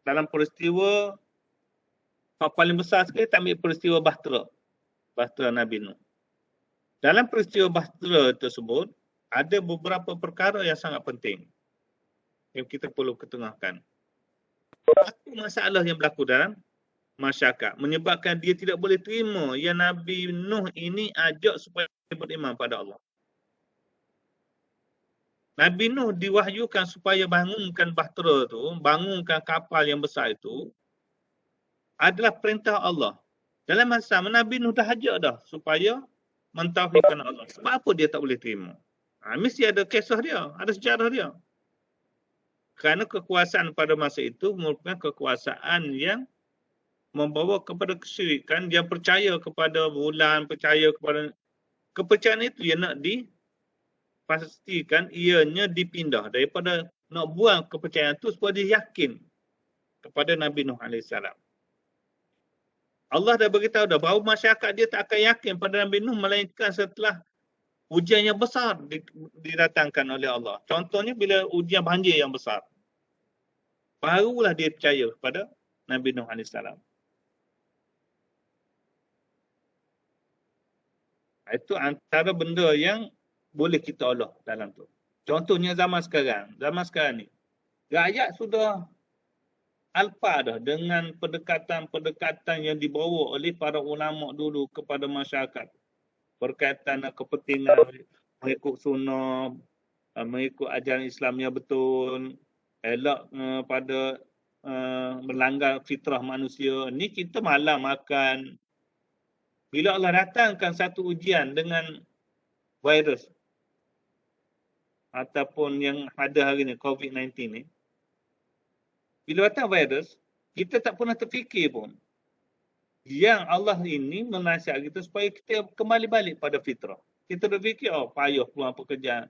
dalam peristiwa yang paling besar sekali, kita ambil peristiwa Bahtera Nabi Nuh. Dalam peristiwa Bahtera tersebut, ada beberapa perkara yang sangat penting yang kita perlu ketengahkan. Apa masalah yang berlaku dalam masyarakat menyebabkan dia tidak boleh terima yang Nabi Nuh ini ajak supaya beriman pada Allah. Nabi Nuh diwahyukan supaya bangunkan bahtera tu, bangunkan kapal yang besar itu adalah perintah Allah. Dalam masa Nabi Nuh dah ajak dah supaya mentauhidkan Allah. Sebab apa dia tak boleh terima? Mesti ada kisah dia, ada sejarah dia. Kerana kekuasaan pada masa itu merupakan kekuasaan yang membawa kepada kesyirikan, yang percaya kepada bulan, percaya kepada kepercayaan itu yang nak dipastikan ianya dipindah daripada nak buang kepercayaan itu supaya dia yakin kepada Nabi Nuh AS. Allah dah beritahu dah bahawa masyarakat dia tak akan yakin pada Nabi Nuh melainkan setelah ujian yang besar didatangkan oleh Allah. Contohnya bila ujian banjir yang besar. Barulah dia percaya kepada Nabi Nuh AS. Itu antara benda yang boleh kita olah dalam tu. Contohnya zaman sekarang. Zaman sekarang ni, rakyat sudah alpa dah dengan pendekatan-pendekatan yang dibawa oleh para ulama dulu kepada masyarakat. Berkaitan kepentingan mengikut sunnah, mengikut ajaran Islam yang betul, elak pada melanggar fitrah manusia. Ni kita malam makan. Bila Allah datangkan satu ujian dengan virus ataupun yang ada hari ni, COVID-19 ni, bila datang virus, kita tak pernah terfikir pun yang Allah ini menasihat kita supaya kita kembali balik pada fitrah. Kita berfikir, payah keluar pekerjaan.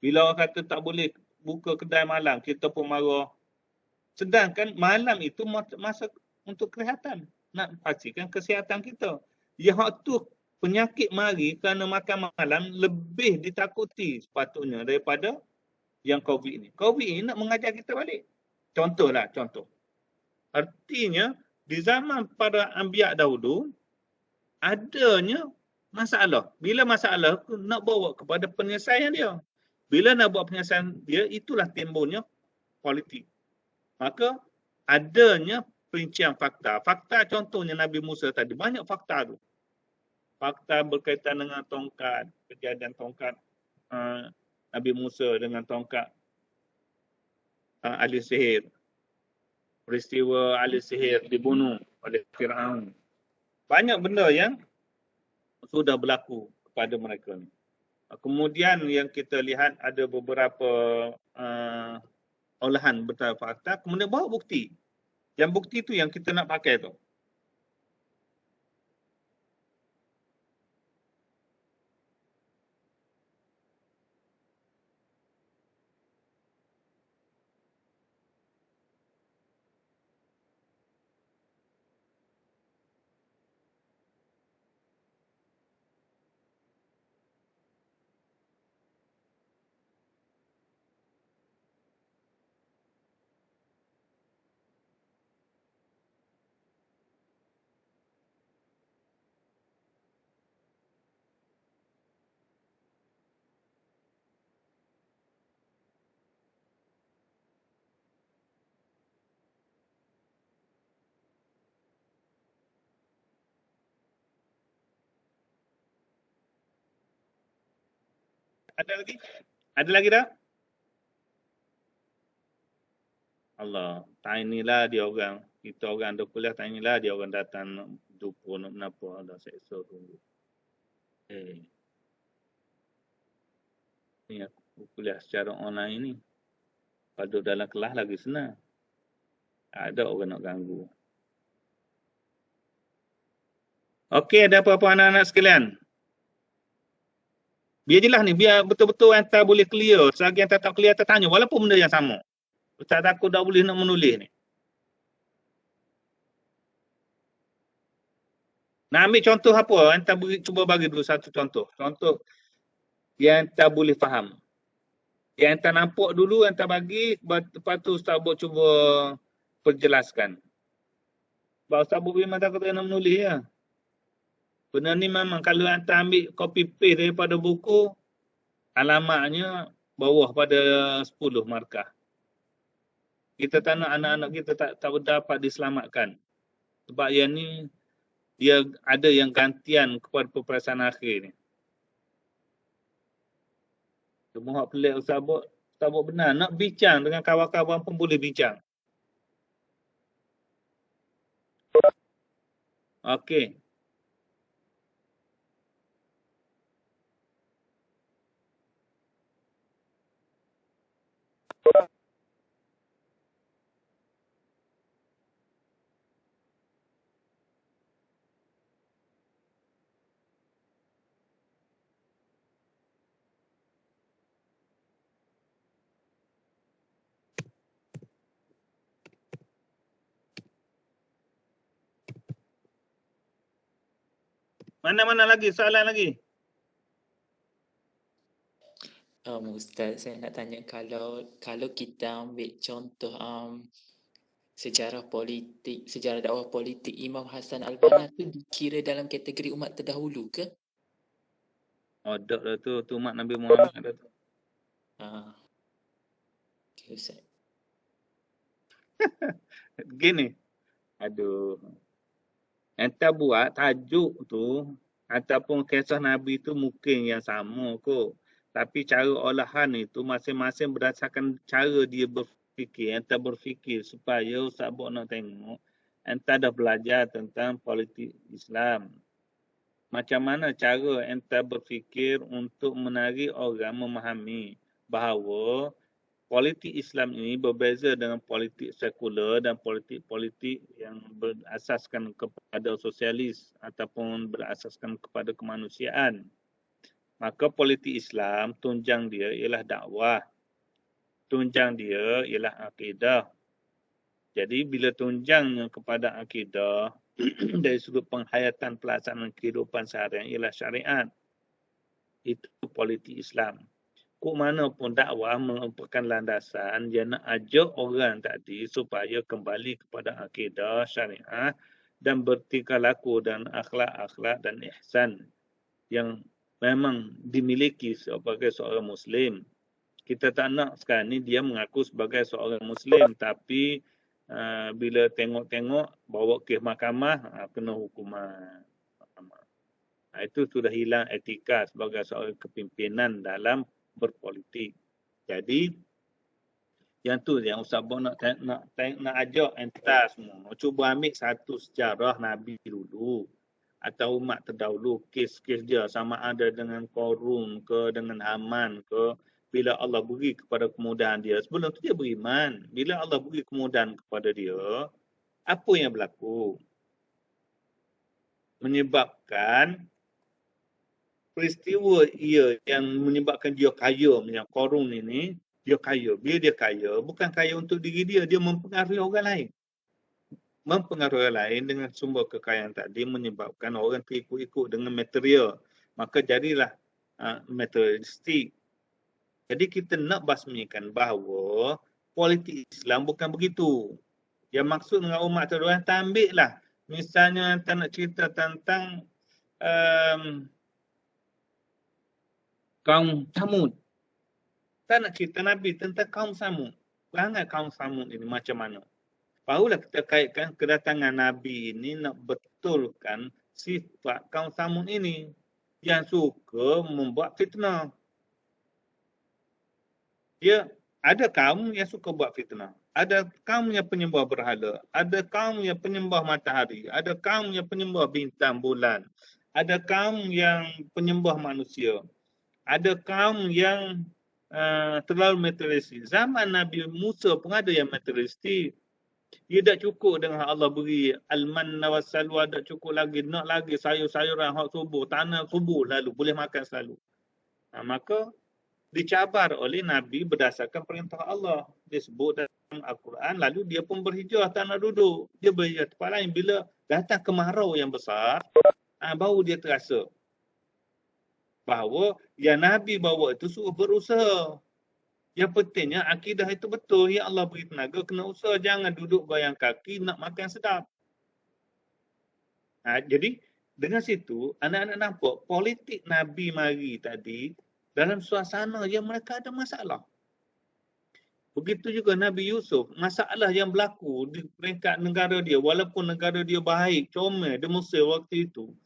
Bila orang kata tak boleh buka kedai malam, kita pun marah. Sedangkan malam itu masa untuk kesihatan. Nak pastikan kesihatan kita. Yang waktu penyakit mari kerana makan malam lebih ditakuti sepatutnya daripada yang COVID ini. COVID ini nak mengajar kita balik. Contoh. Artinya, di zaman para anbiya dahulu, adanya masalah. Bila masalah, nak bawa kepada penyelesaian dia. Bila nak buat penyelesaian dia, itulah timbulnya politik. Maka, adanya perincian fakta. Fakta contohnya Nabi Musa tadi, banyak fakta tu. Fakta berkaitan dengan tongkat, kejadian tongkat Nabi Musa dengan tongkat ahli sihir. Peristiwa ahli sihir dibunuh oleh Firaun. Banyak benda yang sudah berlaku kepada mereka ni. Kemudian yang kita lihat ada beberapa olahan berdasarkan fakta, kemudian bawa bukti. Yang bukti tu yang kita nak pakai tu. Ada lagi? Ada lagi tak? Allah, tanyalah dia orang. Kita orang ada kuliah, tanyalah dia orang datang nak jumpa, nak menapa, dah seksa tunggu. Ni aku kuliah secara online ni. Pada dalam kelas lagi senang. Ada orang nak ganggu. Okey, ada apa-apa anak-anak sekalian? Biar jelas ni, biar betul-betul hantar boleh clear. Selagi hantar tak clear, hantar tanya. Walaupun benda yang sama. Ustaz takut tak boleh nak menulis ni. Nak ambil contoh apa? Hantar cuba bagi dulu satu contoh. Contoh yang hantar boleh faham. Yang hantar nampak dulu, hantar bagi. Lepas tu Ustaz buat cuba perjelaskan. Bahasa Abu Bima tak kata nak menulis ya. Benda ni memang kalau anda ambil copy paste daripada buku, alamatnya bawah pada 10 markah. Kita tak nak anak-anak kita tak dapat diselamatkan. Sebab yang ni dia ada yang gantian kepada peperiksaan akhir ni. Semua hak pelik Ustaz Bok benar. Nak bincang dengan kawan-kawan pun boleh bincang. Okey. Mana-mana lagi? Soalan lagi? Ustaz, saya nak tanya kalau kita ambil contoh sejarah dakwah politik Imam Hasan Al-Banna tu dikira dalam kategori umat terdahulu ke? Oh, dah tu umat Nabi Muhammad dah tu. Okay, Ustaz. Gini. Aduh. Enta buat tajuk tu ataupun kisah Nabi tu mungkin yang sama kot. Tapi cara olahan itu masing-masing berdasarkan cara dia berfikir. Enta berfikir supaya Ustaz Bok nak tengok. Enta dah belajar tentang politik Islam. Macam mana cara enta berfikir untuk menarik orang memahami bahawa politik Islam ini berbeza dengan politik sekular dan politik-politik yang berasaskan kepada sosialis ataupun berasaskan kepada kemanusiaan. Maka politik Islam, tunjang dia ialah dakwah. Tunjang dia ialah akidah. Jadi bila tunjangnya kepada akidah, dari sudut penghayatan pelaksanaan kehidupan seharian ialah syariat. Itu politik Islam. Kok mana pun dakwah merupakan landasan dia nak ajak orang tadi supaya kembali kepada akidah syariah dan bertingkah laku dan akhlak-akhlak dan ihsan yang memang dimiliki sebagai seorang Muslim. Kita tak nak sekarang ni dia mengaku sebagai seorang Muslim tapi bila tengok-tengok bawa ke mahkamah kena hukuman. Itu sudah hilang etika sebagai seorang kepimpinan dalam berpolitik. Jadi yang tu yang Ustaz Bok nak ajak enta semua. Cuba ambil satu sejarah Nabi dulu atau umat terdahulu, kes-kes dia sama ada dengan Qarun ke dengan Haman ke, bila Allah beri kepada kemudahan dia. Sebelum tu dia beriman. Bila Allah beri kemudahan kepada dia, apa yang berlaku? Menyebabkan peristiwa ia yang menyebabkan dia kaya, macam Qarun ini, dia kaya. Bila dia kaya, bukan kaya untuk diri dia, dia mempengaruhi orang lain. Mempengaruhi orang lain dengan sumber kekayaan tadi menyebabkan orang terikut-ikut dengan material. Maka jadilah materialistik. Jadi kita nak basmikan bahawa politik Islam bukan begitu. Yang maksud dengan umat terdahulu, ambil lah. Misalnya, kita nak cerita tentang kaum Samud. Tak nak cerita Nabi tentang kaum Samud. Perangai kaum Samud ini macam mana? Barulah kita kaitkan kedatangan Nabi ini nak betulkan sifat kaum Samud ini yang suka membuat fitnah. Dia ada kaum yang suka buat fitnah. Ada kaum yang penyembah berhala. Ada kaum yang penyembah matahari. Ada kaum yang penyembah bintang bulan. Ada kaum yang penyembah manusia. Ada kaum yang terlalu materialistik. Zaman Nabi Musa pun ada yang materialistik. Dia tak cukup dengan Allah beri al-manna was-salwa, tak cukup lagi. Nak lagi sayur-sayuran hak subur, tanah subur lalu, boleh makan selalu. Maka dicabar oleh Nabi berdasarkan perintah Allah. Dia sebut dalam Al-Quran, lalu dia pun berhijrah tanah duduk. Dia berhijrah tempat lain. Bila datang kemarau yang besar, baru dia terasa bahawa yang Nabi bawa itu suruh berusaha. Yang pentingnya akidah itu betul. Ya Allah beri tenaga, kena usaha. Jangan duduk goyang kaki nak makan sedap. Jadi dengan situ anak-anak nampak politik Nabi mari tadi dalam suasana yang mereka ada masalah. Begitu juga Nabi Yusuf, masalah yang berlaku di peringkat negara dia, walaupun negara dia baik, comel di Mesir waktu itu,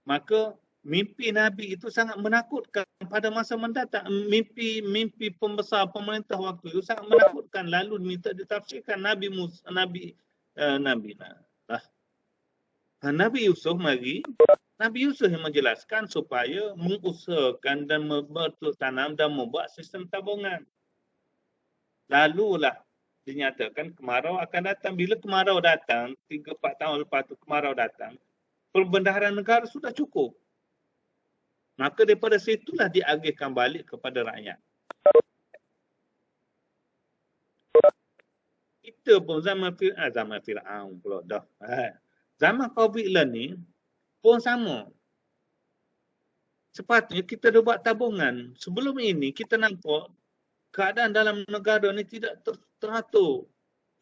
maka mimpi Nabi itu sangat menakutkan pada masa mendatang. Mimpi pembesar pemerintah waktu itu sangat menakutkan. Lalu minta ditafsirkan Nabi Musa, Nabi Yusuf mari. Nabi Yusuf yang menjelaskan supaya mengusahakan dan bercocok tanam dan membuat sistem tabungan. Lalulah dinyatakan kemarau akan datang. Bila kemarau datang, 3-4 tahun lepas tu kemarau datang, perbendaharaan negara sudah cukup. Maka daripada situlah diagihkan balik kepada rakyat. Kita pun zaman Fir'aun pula dah. Zaman COVID ni pun sama. Sepatutnya kita dah buat tabungan. Sebelum ini kita nampak keadaan dalam negara ni tidak teratur.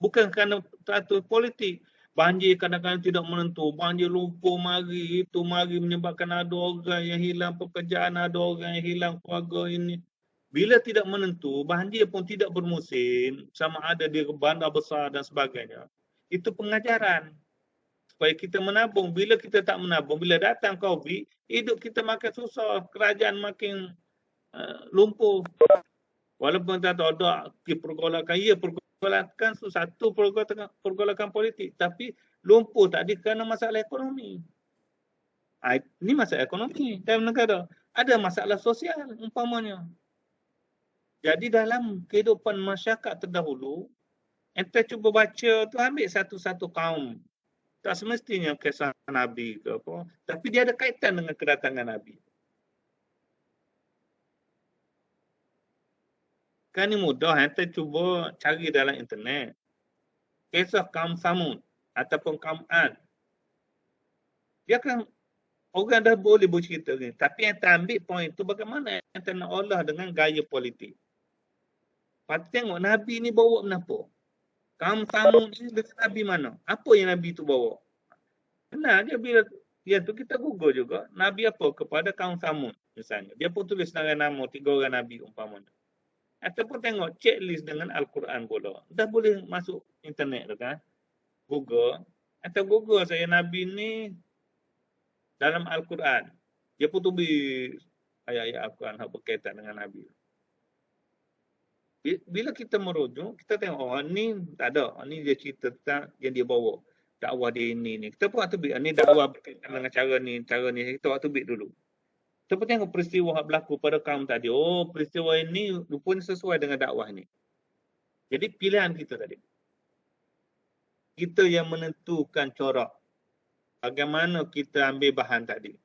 Bukan kerana teratur politik. Banjir kadang-kadang tidak menentu. Banjir lumpur mari, itu mari menyebabkan ada orang yang hilang pekerjaan, ada orang yang hilang keluarga ini. Bila tidak menentu, banjir pun tidak bermusim, sama ada di bandar besar dan sebagainya. Itu pengajaran. Supaya kita menabung. Bila kita tak menabung, bila datang COVID, hidup kita makin susah. Kerajaan makin lumpuh. Walaupun tak ada pergolakan, ya pergolakan satu pergolakan politik, tapi lumpuh tadi kerana masalah ekonomi. Ini masalah ekonomi dalam negara. Ada masalah sosial umpamanya. Jadi dalam kehidupan masyarakat terdahulu, ente cuba baca tu ambil satu-satu kaum. Tak semestinya kisah Nabi ke apa, tapi dia ada kaitan dengan kedatangan Nabi. Kan ni mudah, ente cuba cari dalam internet. Kisah kaum Samud ataupun kaum Ad. Dia kan orang dah boleh bercerita ni. Tapi ente ambil poin tu bagaimana ente nak olah dengan gaya politik. Lepas tengok Nabi ni bawa kenapa. Kaum Samud ni dengan Nabi mana? Apa yang Nabi tu bawa? Benar dia bila dia tu kita Google juga. Nabi apa kepada kaum Samud misalnya. Dia pun tulis nama 3 orang Nabi umpamanya. Ataupun tengok checklist dengan Al-Quran pula. Dah boleh masuk internet tu kan. Google. Atau Google saya Nabi ni dalam Al-Quran. Dia pun tulis ayat-ayat Al-Quran yang berkaitan dengan Nabi. Bila kita merujuk, kita tengok ni tak ada. Ni dia cerita tentang yang dia bawa. Dakwah dia ini. Kita pun waktu ni dakwah berkaitan dengan cara ni. Kita waktu dulu. Kita pun tengok peristiwa yang berlaku pada kaum tadi. Oh, peristiwa ini rupanya sesuai dengan dakwah ni. Jadi pilihan kita tadi. Kita yang menentukan corak. Bagaimana kita ambil bahan tadi.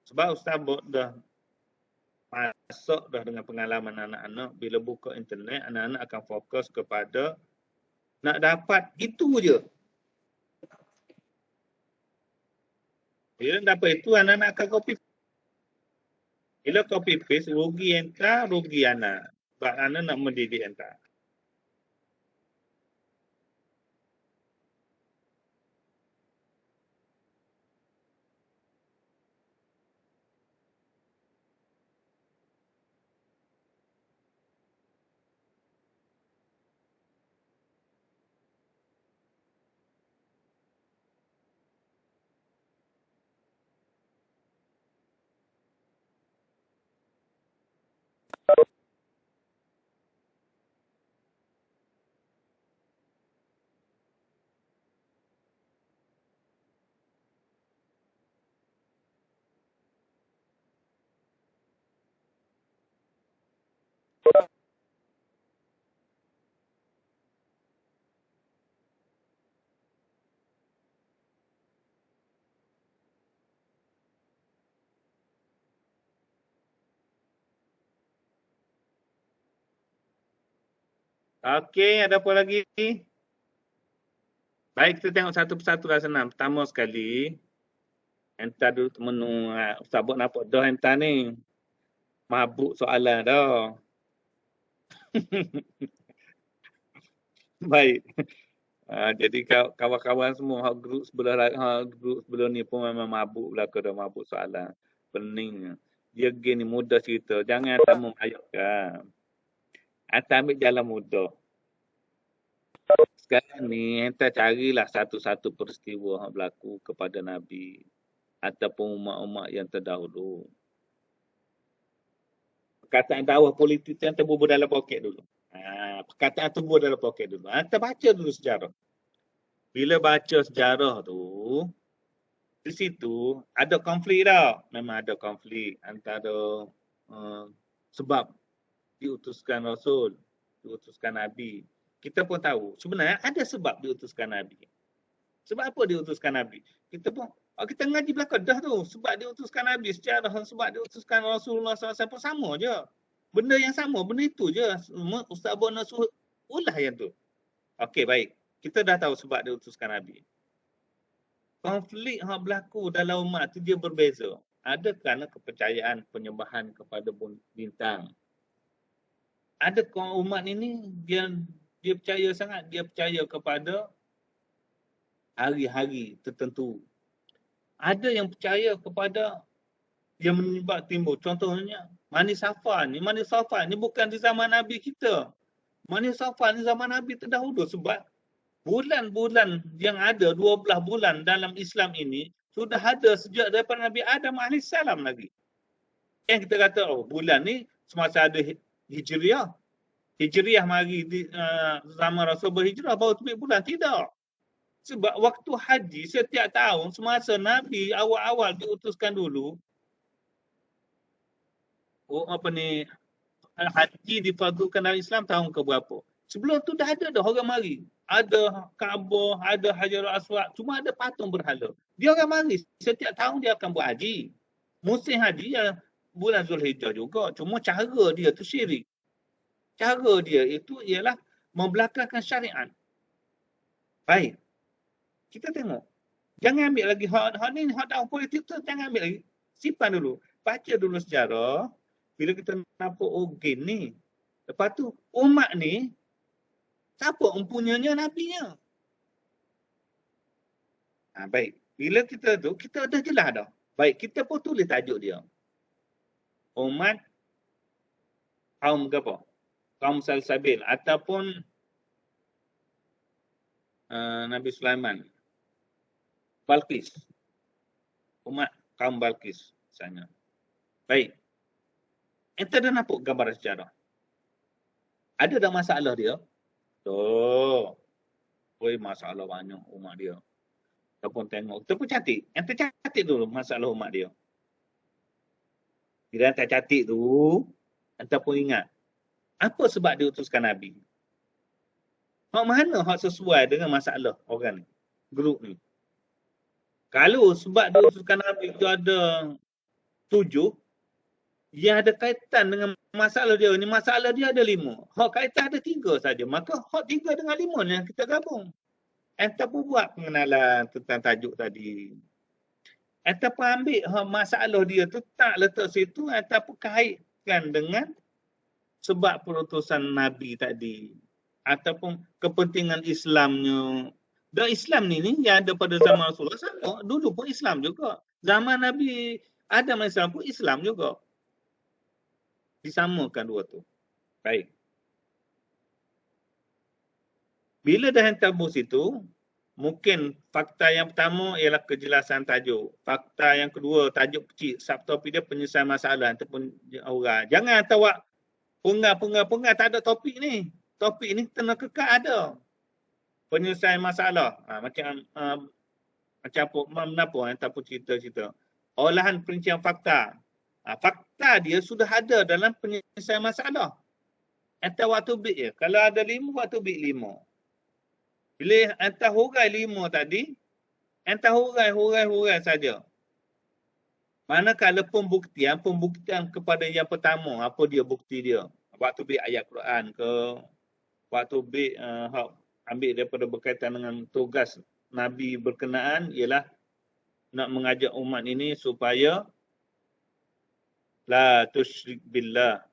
Sebab Ustaz dah masuk dah dengan pengalaman anak-anak. Bila buka internet, anak-anak akan fokus kepada nak dapat itu je. Bila dapat itu, anak-anak akan copy. Bila copy paste, rugi entah, rugi anak. Sebab anak nak mendidik entah. Okey, ada apa lagi? Baik, kita tengok satu persatu lah senang. Pertama sekali, entah dulu menu Ustaz buat nampak dah entah ni. Mabuk soalan dah. Baik. Jadi kawan-kawan semua grup sebelah ni pun memang mabuk belaka dah, mabuk soalan. Pening. Dia game ni mudah cerita. Jangan tak membayarkan. Anda ambil jalan mudah. Sekarang ni anda carilah satu-satu peristiwa yang berlaku kepada Nabi ataupun umat-umat yang terdahulu. Perkataan dakwah politik tu anda bubuh dalam poket dulu. Perkataan tu bubuh dalam poket dulu. Anda baca dulu sejarah. Bila baca sejarah tu, di situ ada konflik dah. Memang ada konflik antara sebab diutuskan Rasul, diutuskan Nabi. Kita pun tahu sebenarnya ada sebab diutuskan Nabi. Sebab apa diutuskan Nabi? Kita pun kita ngaji belakang dah tu. Sebab diutuskan Nabi sejarah, sebab diutuskan Rasulullah SAW pun sama je. Benda yang sama, benda itu je. Ustaz Abu Nasuh ulah yang tu. Okey, baik. Kita dah tahu sebab diutuskan Nabi. Konflik yang berlaku dalam umat tu dia berbeza. Ada kerana kepercayaan penyembahan kepada bintang. Ada umat ini dia percaya sangat, dia percaya kepada hari-hari tertentu. Ada yang percaya kepada yang menyebab timbul. Contohnya Mani Safar ni bukan di zaman Nabi kita. Mani Safar ni zaman Nabi terdahulu sebab bulan-bulan yang ada 12 bulan dalam Islam ini sudah ada sejak daripada Nabi Adam AS lagi. Yang kita kata bulan ni semasa ada Hijriah. Hijriah mari di zaman Rasul berhijrah baru terbit bulan. Tidak. Sebab waktu haji setiap tahun semasa Nabi awal-awal diutuskan dulu, haji difardukan dalam Islam tahun ke berapa. Sebelum tu dah ada orang mari. Ada Kaabah, ada Hajarul Aswad, cuma ada patung berhala. Dia orang mari, setiap tahun dia akan buat haji. Musim haji ya bulan Zulhijjah juga, cuma cara dia tu syirik. Cara dia itu ialah membelakangkan syariat. Baik. Kita tengok. Jangan ambil lagi hak ni, hak dakwah politik tu jangan ambil lagi. Simpan dulu. Baca dulu sejarah. Bila kita nampak gen ni. Lepas tu umat ni siapa empunyanya nabinya? Baik. Bila kita tu, kita dah jelas dah. Baik, kita pun tulis tajuk dia. Umat kaum apa? Kaum Salsabil ataupun Nabi Sulaiman. Balqis. Umat kaum Balqis misalnya. Baik. Ente dah nampak gambar sejarah. Ada dah masalah dia? Masalah banyak umat dia. Kita pun tengok. Kita pun catik. Ente catik dulu masalah umat dia. Bila ente catik tu, ente pun ingat. Apa sebab diutuskan Nabi? Hak mana hak sesuai dengan masalah orang ni? Grup ni. Kalau sebab diutuskan Nabi itu ada 7, yang ada kaitan dengan masalah dia ni, masalah dia ada 5. Hak kaitan ada 3 saja. Maka hak 3 dengan 5 ni yang kita gabung. Enta pun buat pengenalan tentang tajuk tadi. Enta pun ambil masalah dia tu tak letak situ, enta pun kaitkan dengan sebab perutusan Nabi tadi. Ataupun kepentingan Islamnya. Dan Islam ni yang ada pada zaman Rasulullah sama. Dulu pun Islam juga. Zaman Nabi Adam AS pun Islam juga. Disamakan dua tu. Baik. Bila dah hantar bus itu, mungkin fakta yang pertama ialah kejelasan tajuk. Fakta yang kedua, tajuk kecil. Subtopik dia penyelesaian masalah ataupun orang. Jangan hantar awak penggal, tak ada topik ni. Topik ni kena kekal ada. Penyelesaian masalah. Macam apa hantar pun cerita-cerita. Olahan perincian fakta. Fakta dia sudah ada dalam penyelesaian masalah. Hantar waktu bit je. Kalau ada 5, waktu bit 5. Bila hantar hurai 5 tadi, hantar hurai saja. Manakala pembuktian kepada yang pertama, apa dia bukti dia? Waktu bit ayat Quran ke, waktu bit ambil daripada berkaitan dengan tugas Nabi berkenaan ialah nak mengajak umat ini supaya la tusyrik billah.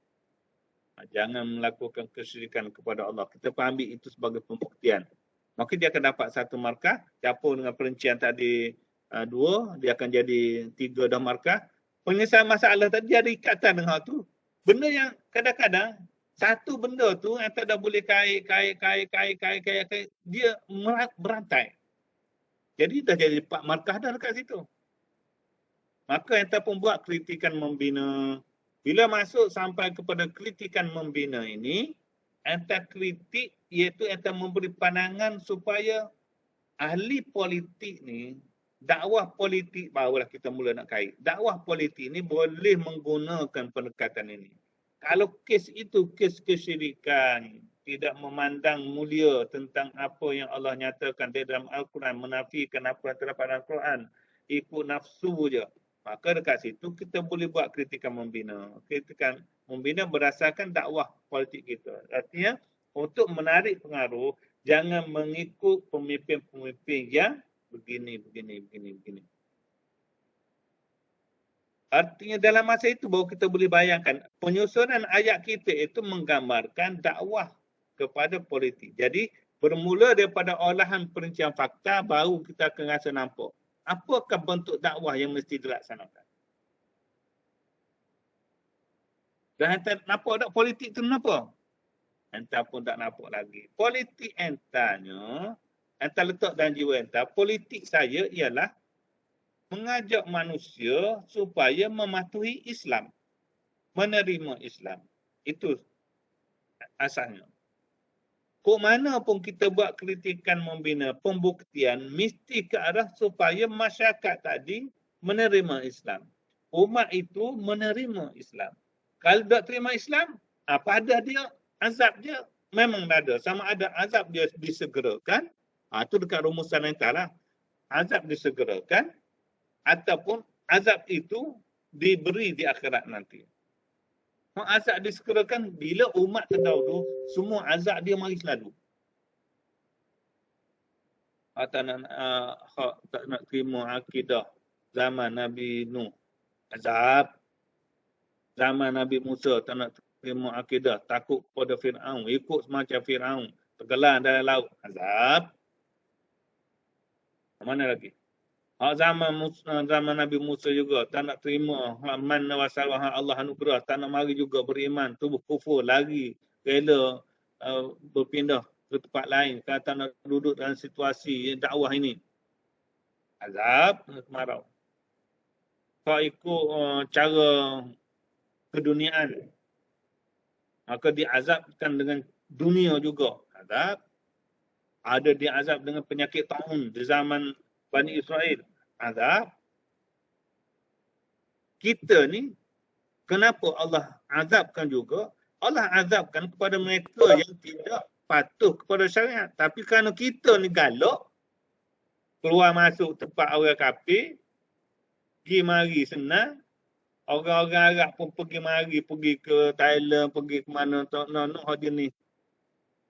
Jangan melakukan kesyirikan kepada Allah. Kita ambil itu sebagai pembuktian. Maka dia akan dapat 1 markah, campur dengan perincian tadi 2, dia akan jadi 3 dah markah. Penyelesaian masalah tadi ada ikatan dengan hal tu. Benda yang kadang-kadang satu benda tu yang tak dah boleh kait, dia berantai. Jadi dah jadi 4 markah dah dekat situ. Maka enta pun buat kritikan membina. Bila masuk sampai kepada kritikan membina ini, enta kritik iaitu enta memberi pandangan supaya ahli politik ni, dakwah politik barulah kita mula nak kait. Dakwah politik ni boleh menggunakan pendekatan ini. Kalau kes itu kes kesyirikan, tidak memandang mulia tentang apa yang Allah nyatakan di dalam Al-Quran, menafikan apa yang terdapat dalam Al-Quran, ikut nafsu je. Maka dekat situ kita boleh buat kritikan membina. Kritikan membina berdasarkan dakwah politik kita. Artinya untuk menarik pengaruh, jangan mengikut pemimpin-pemimpin yang begini. Artinya dalam masa itu baru kita boleh bayangkan penyusunan ayat kita itu menggambarkan dakwah kepada politik. Jadi bermula daripada olahan perincian fakta baru kita akan rasa nampak apakah bentuk dakwah yang mesti dilaksanakan. Dan enta nampak tak politik tu kenapa? Enta pun tak nampak lagi. Politik entanya, enta letak dalam jiwa enta, politik saya ialah mengajak manusia supaya mematuhi Islam. Menerima Islam. Itu asalnya. Kok mana pun kita buat kritikan membina pembuktian, mesti ke arah supaya masyarakat tadi menerima Islam. Umat itu menerima Islam. Kalau tak terima Islam, pada dia, azab dia memang ada. Sama ada azab dia disegerakan, itu dekat rumusan yang lah. Azab disegerakan, ataupun azab itu diberi di akhirat nanti. Azab disegerakan bila umat terdahulu, semua azab dia mari selalu. Tak nak terima akidah zaman Nabi Nuh, azab. Zaman Nabi Musa tak nak terima akidah, takut kepada Fir'aun, ikut semacam Fir'aun, tenggelam dalam laut, azab. Mana lagi? Zaman Nabi Musa juga tak nak terima man wa salwa Allah anugerah, tak nak mari juga beriman, tubuh kufur, lari, rela berpindah ke tempat lain, tak nak duduk dalam situasi dakwah ini. Azab, kemarau. Kau ikut cara keduniaan, maka diazabkan dengan dunia juga. Azab. Ada diazab dengan penyakit taun di zaman Bani Israel. Azab. Kita ni, kenapa Allah azabkan juga? Allah azabkan kepada mereka yang tidak patuh kepada syariat. Tapi kerana kita ni galak, keluar masuk tempat orang kafir, pergi mari senang, orang-orang Arab pun pergi mari, pergi ke Thailand, pergi ke mana, tak nak dia ni.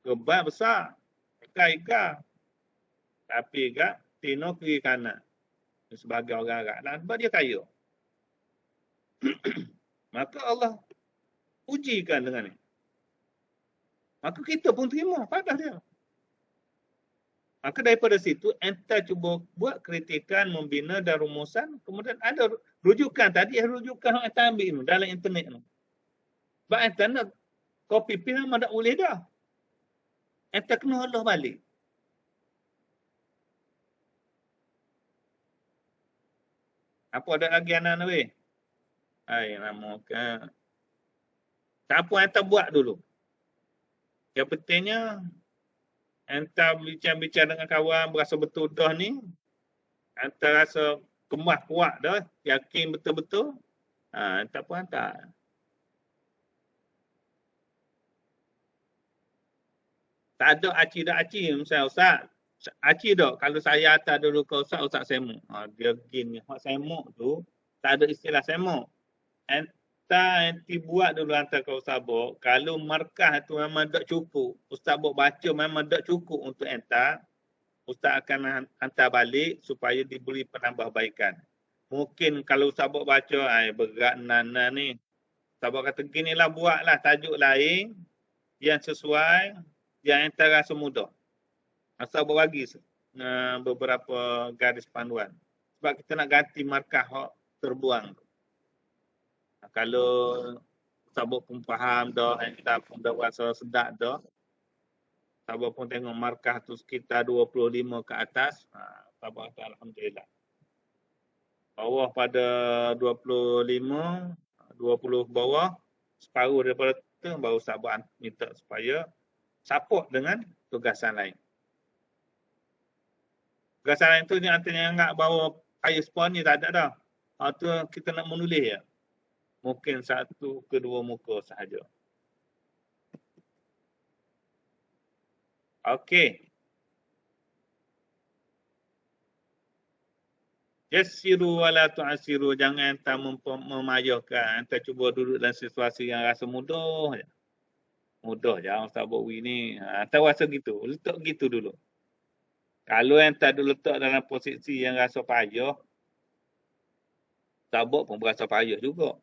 Kebat besar, ikan. Tapi kat Tino kiri kanan. Sebagai orang Arab. Dan sebab dia kaya. Maka Allah ujikan dengan ni. Maka kita pun terima pada dia. Maka daripada situ, enta cuba buat kritikan, membina dan rumusan. Kemudian ada rujukan tadi, rujukan yang enta ambil ni, dalam internet ni. Sebab enta nak copy paste memang tak boleh dah. Enta kena olah balik. Apa ada lagi anak-anak weh? Nama kan. Tak apa, enta buat dulu. Yang pentingnya, enta bincang-bincang dengan kawan, berasa betul dah ni. Enta rasa kemas kuat dah, yakin betul-betul. Enta pun hantar. Tak ada aci dah aci, misalnya Ustaz. Aci dok, kalau saya hantar dulu ke Ustaz, Ustaz semuk. Dia gini, hak semuk tu, tak ada istilah semuk. Enta buat dulu hantar ke Ustaz Bok. Kalau markah tu memang tak cukup, Ustaz Bok baca memang tak cukup untuk enta, Ustaz akan hantar balik supaya diberi penambahbaikan. Mungkin kalau Ustaz Bok baca, berat nana ni. Sabah kata ginilah, buatlah tajuk lain yang sesuai, yang ente rasa mudah. Sabah bagi beberapa garis panduan. Sebab kita nak ganti markah hak terbuang. Kalau Sabah pun faham dah, ente pun dah rasa sedap dah. Sabah pun tengok markah tu sekitar 25 ke atas. Sabah kata alhamdulillah. Bawah pada 25, 20 bawah, separuh daripada tu baru Sabah minta supaya support dengan tugasan lain. Tugasan lain tu yang antara yang anggap bahawa higher spawn ni tak ada dah. Tu kita nak menulis ya. Mungkin 1 ke 2 muka sahaja. Okey. Yassiru wala tu'assiru, jangan enta memayahkan. Enta cuba duduk dalam situasi yang rasa mudah je. Mudah je Ustaz Bawi ni. Enta rasa gitu. Letak gitu dulu. Kalau enta letak dalam posisi yang rasa payah, Ustaz Bawi pun berasa payah juga.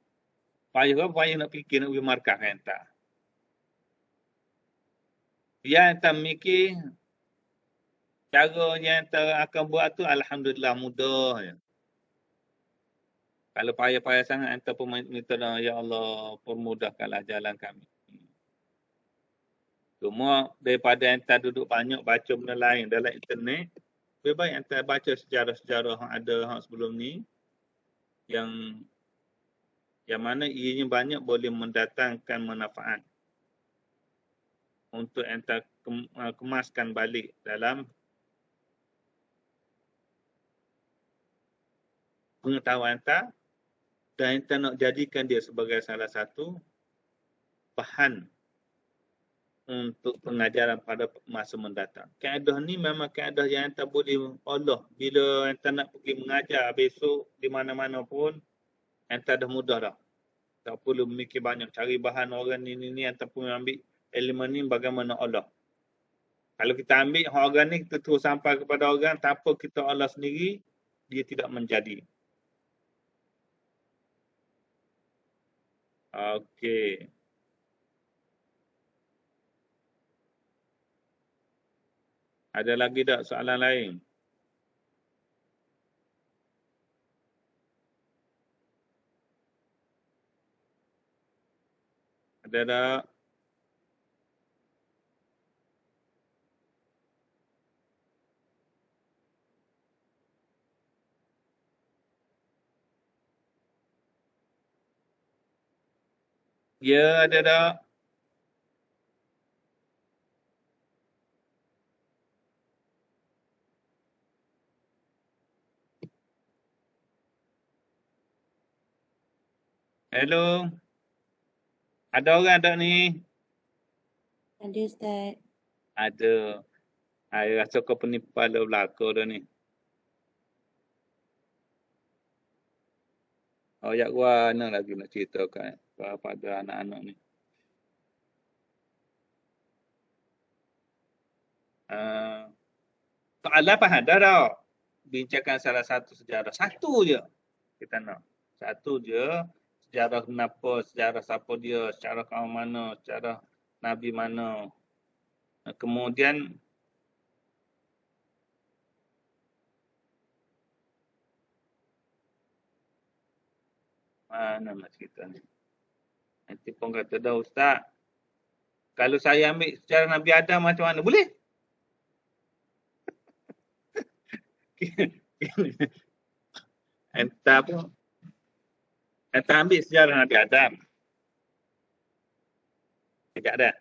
Payah kan payah nak fikir nak pergi markah kan enta. Yang enta mikir, cara yang enta akan buat tu alhamdulillah mudah je. Kalau payah-payah sangat, enta pun minta ya Allah, permudahkanlah jalan kami. Cuma daripada enta duduk banyak baca benda lain dalam internet, lebih baik enta baca sejarah-sejarah yang ada yang sebelum ni, yang mana ianya banyak boleh mendatangkan manfaat untuk enta kemaskan balik dalam pengetahuan enta, dan enta nak jadikan dia sebagai salah satu bahan untuk pengajaran pada masa mendatang. Kaedah ni memang kaedah yang enta boleh olah. Bila enta nak pergi mengajar besok di mana-mana pun, enta dah mudah dah. Tak perlu memikir banyak, cari bahan orang ni, enta pun ambil elemen ni bagaimana olah. Kalau kita ambil orang ni, kita terus sampai kepada orang, tanpa kita olah sendiri, dia tidak menjadi. Okey. Ada lagi tak soalan lain? Ada tak? Ya, ada tak? Hello? Ada orang tak ni? Ada Ustaz. Ada. Saya rasa kau penipal dah berlaku dah ni. Oh, ya gua mana lagi nak ceritakan kepada anak-anak ni. Soalan apa ada tak? Bincangkan salah satu sejarah. Satu je kita nak. Satu je. Sejarah kenapa, sejarah siapa dia, sejarah kaum mana, sejarah Nabi mana. Kemudian mana nak cerita ni? Nanti pun kata dah Ustaz, kalau saya ambil sejarah Nabi Adam macam mana? Boleh? Entah pun. Entah ambil sejarah Nabi Adam. Sekejap dah.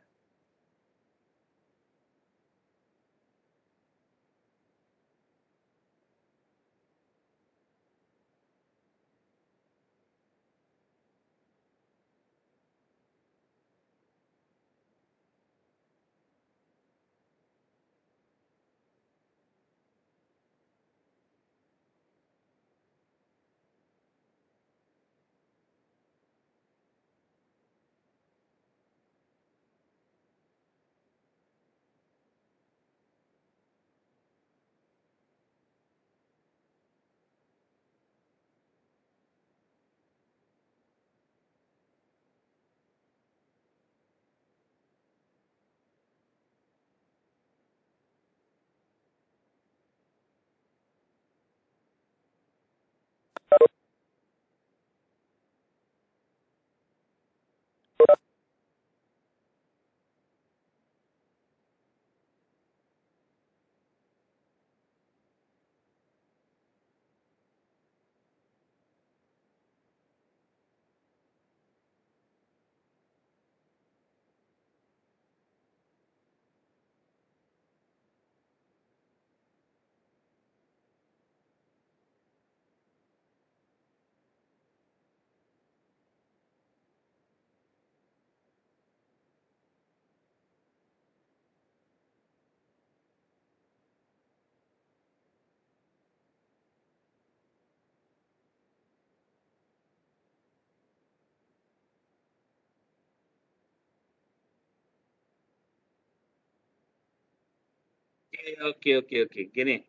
Okey. Gini.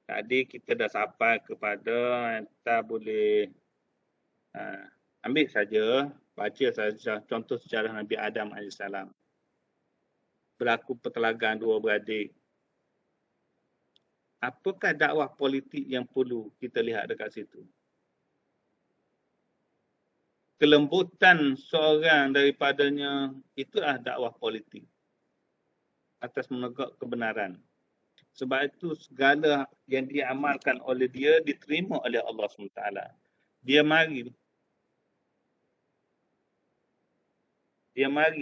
Tadi kita dah sampai kepada kita boleh ambil saja, baca saja contoh sejarah Nabi Adam AS. Berlaku pertelagan dua beradik. Apakah dakwah politik yang perlu kita lihat dekat situ? Kelembutan seorang daripadanya itulah dakwah politik atas menegak kebenaran. Sebab itu segala yang diamalkan oleh dia diterima oleh Allah SWT. Dia mari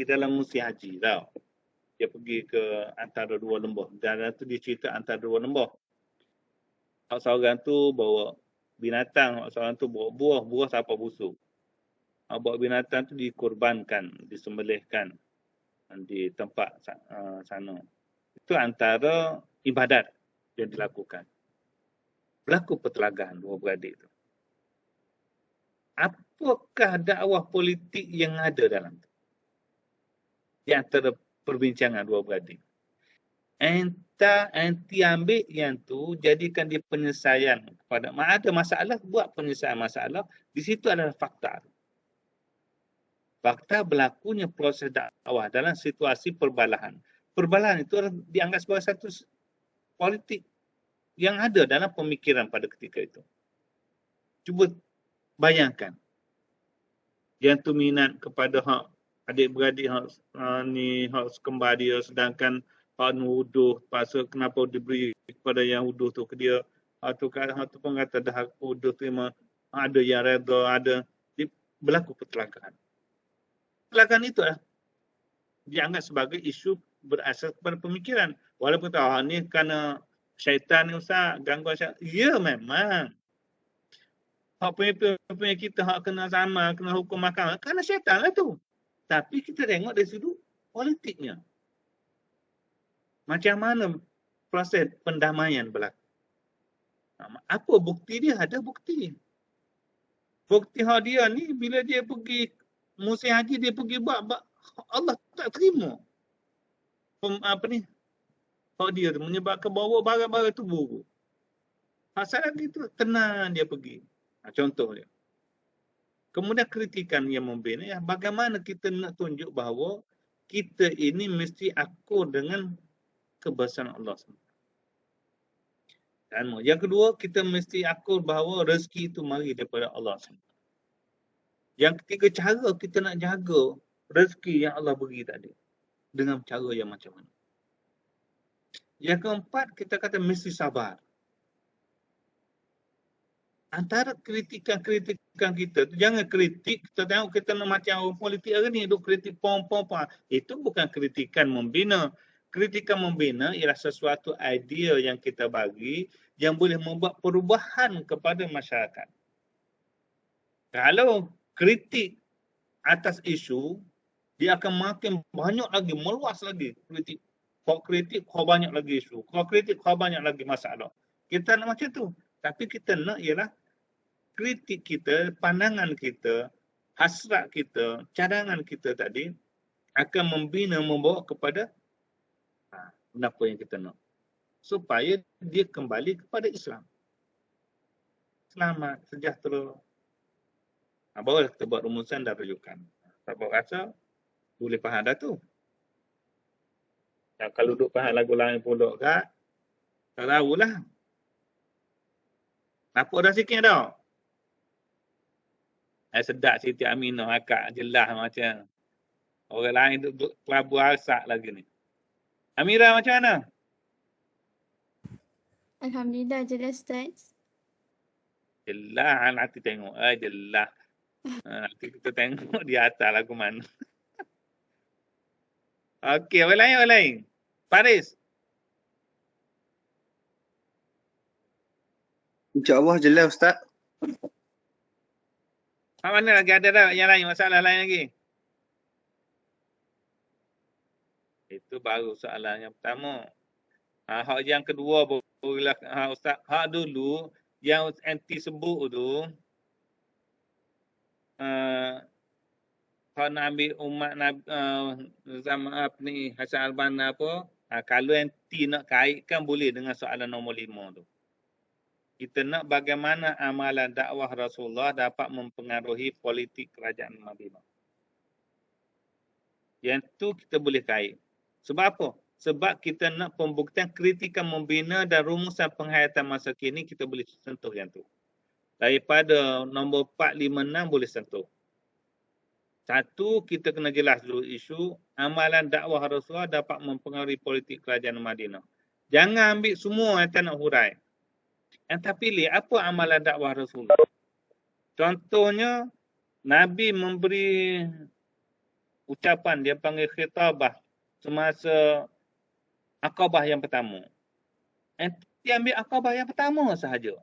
dalam musim haji tau. Dia pergi ke antara dua lembah. Dan itu dia cerita antara dua lembah. Seorang tu bawa binatang, seorang tu bawa buah. Buah siapa busuk. Bawa binatang tu dikorbankan, disembelihkan di tempat sana. Itu antara ibadat yang dilakukan. Berlaku pertelagan dua beradik tu. Apakah dakwah politik yang ada dalam tu? Di antara perbincangan dua beradik. Enti ambil yang tu, jadikan dia penyelesaian kepada ada masalah, buat penyelesaian masalah. Di situ adalah fakta. Fakta berlakunya proses dakwah dalam situasi perbalahan. Perbalahan itu dianggap sebagai satu politik yang ada dalam pemikiran pada ketika itu. Cuba bayangkan. Yang tu minat kepada hak adik-beradik hak sekembar dia, sedangkan hak nuduh pasal kenapa diberi kepada yang uduh tu ke dia. Hak tu pun kata dah uduh terima, ada yang reda, ada berlaku pertelagan. Pertelagan itu dianggap sebagai isu berasas kepada pemikiran. Walaupun tahu ni kerana syaitan ni Ustaz, gangguan syaitan. Ya memang. Hak punya kita hak kena sama, kena hukum mahkamah. Kerana syaitan lah tu. Tapi kita tengok dari sudut politiknya. Macam mana proses pendamaian berlaku. Apa bukti dia? Ada bukti. Bukti hak dia ni bila dia pergi musim haji, dia pergi buat Allah tak terima. Hak dia tu menyebabkan bawa barang-barang tu buruk. Masalah gitu, tenang dia pergi. Contoh dia. Kemudian kritikan yang membina, bagaimana kita nak tunjuk bahawa kita ini mesti akur dengan kebesaran Allah SWT. Dan yang kedua, kita mesti akur bahawa rezeki itu mari daripada Allah SWT. Yang ketiga, cara kita nak jaga rezeki yang Allah beri tadi. Dengan cara yang macam mana. Yang keempat, kita kata mesti sabar. Antara kritikan kita tu, jangan kritik, kita tengok kita nak macam orang politik hari ni, duk kritik pom-pom. Itu bukan kritikan membina. Kritikan membina ialah sesuatu idea yang kita bagi yang boleh membuat perubahan kepada masyarakat. Kalau kritik atas isu, dia akan makin banyak lagi, meluas lagi kritik. Kau kritik, kau banyak lagi isu. Kau kritik, kau banyak lagi masalah. Kita nak macam tu. Tapi kita nak ialah kritik kita, pandangan kita, hasrat kita, cadangan kita tadi akan membina, membawa kepada apa yang kita nak. Supaya dia kembali kepada Islam. Selamat, sejahtera. Barulah kita buat rumusan dan rujukan. Siapa rasa boleh faham dah tu. Kalau duduk faham lagu lain pula kat, tak tahulah. Nampak dah sikit dah. Sedap Siti Aminah akak jelas macam orang lain duduk kelabu asak lagi ni. Amira macam mana? Alhamdulillah jelas Ustaz. Jelas nanti tengok. Jelas. Nanti kita tengok di atas lagu mana. Okey, orang lain. Faris. InsyaAllah jelas Ustaz. Mana lagi ada tak yang lain, masalah lain lagi? Itu baru soalan yang pertama. Hak yang kedua barulah Ustaz. Hak dulu yang anti sebut tu, hak nak ambil umat zaman apa ni, Hasan Al-Banna apa, Kalau anti nak kaitkan boleh dengan soalan nombor 5 tu. Kita nak bagaimana amalan dakwah Rasulullah dapat mempengaruhi politik kerajaan Madinah. Yang tu kita boleh kait. Sebab apa? Sebab kita nak pembuktian kritikan membina dan rumusan penghayatan masa kini kita boleh sentuh yang tu. Daripada nombor 4, 5, 6 boleh sentuh. Satu, kita kena jelas dulu isu amalan dakwah Rasulullah dapat mempengaruhi politik kerajaan Madinah. Jangan ambil semua yang tak nak hurai. Yang tak pilih apa amalan dakwah Rasulullah. Contohnya, Nabi memberi ucapan, dia panggil khitabah semasa Aqabah yang pertama. Dia ambil Aqabah yang pertama sahaja.